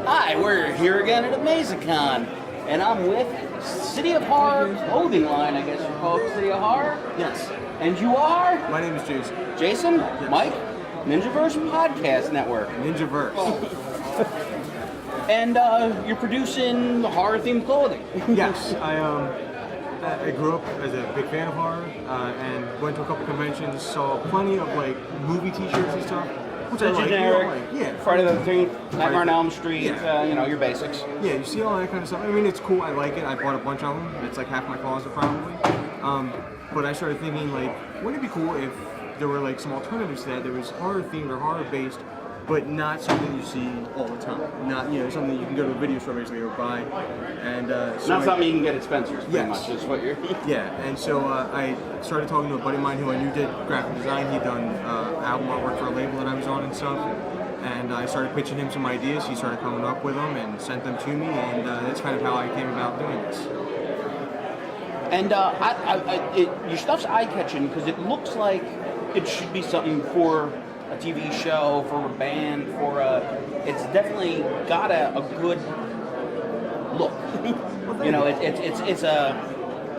Hi, we're here again at Amazicon, and I'm with City of Horror clothing line, I guess you call it City of Horror? Yes. And you are? My name is Jason. Jason? Yes. Mike? Ninjaverse Podcast Network. Ninjaverse. And you're producing horror-themed clothing. Yes, I grew up as a big fan of horror and went to a couple conventions, saw plenty of like movie T-shirts and stuff, which I like. Generic, yeah. Friday the 13th, Nightmare on Elm Street, Yeah. Your basics. Yeah, you see all that kind of stuff. I mean, it's cool. I like it. I bought a bunch of them. It's like half my closet probably. But I started thinking like, wouldn't it be cool if there were like some alternatives to that? There was horror themed or horror based, but not something you see all the time. Not something you can go to a video store basically or buy. And so Not something you can get at Spencer's, pretty Yes. much, is what you're... Yeah, and so I started talking to a buddy of mine who I knew did graphic design. He'd done album artwork for a label that I was on and stuff. And I started pitching him some ideas. He started coming up with them and sent them to me, and that's kind of how I came about doing this. And your stuff's eye-catching because it looks like it should be something for a TV show, for a band, it's definitely got a good look.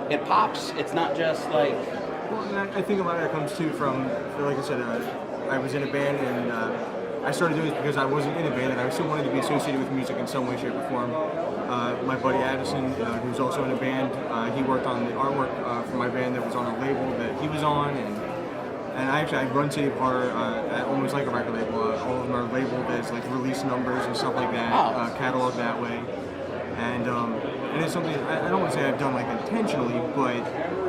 It pops. It's not just like. Well, and I think a lot of that comes too from, like I said, I was in a band and I started doing this because I wasn't in a band and I still wanted to be associated with music in some way, shape, or form. My buddy Addison, who's also in a band, he worked on the artwork for my band that was on a label that he was on, and I run City of Horror almost like a record label. All of them are labeled as like release numbers and stuff like that, cataloged that way. And it's something I don't want to say I've done like intentionally, but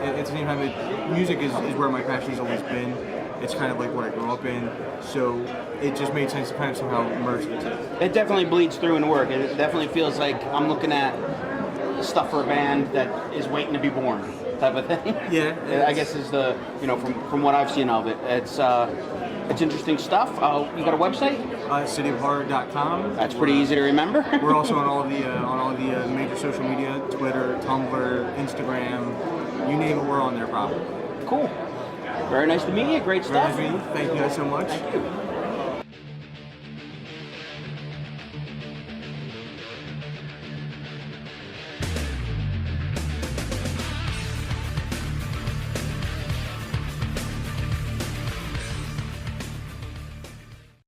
at the same time, music is where my passion's always been. It's kind of like what I grew up in, so it just made sense to kind of somehow merge the two. It definitely bleeds through in the work. It definitely feels like I'm looking at stuff for a band that is waiting to be born, type of thing. Yeah. I guess is the from what I've seen of it, it's interesting stuff. You got a website? Cityofhorror.com. That's pretty easy to remember. We're also on all the major social media: Twitter, Tumblr, Instagram. You name it, we're on there probably. Cool. Very nice to meet you. Great stuff. Thank you guys so much. Thank you.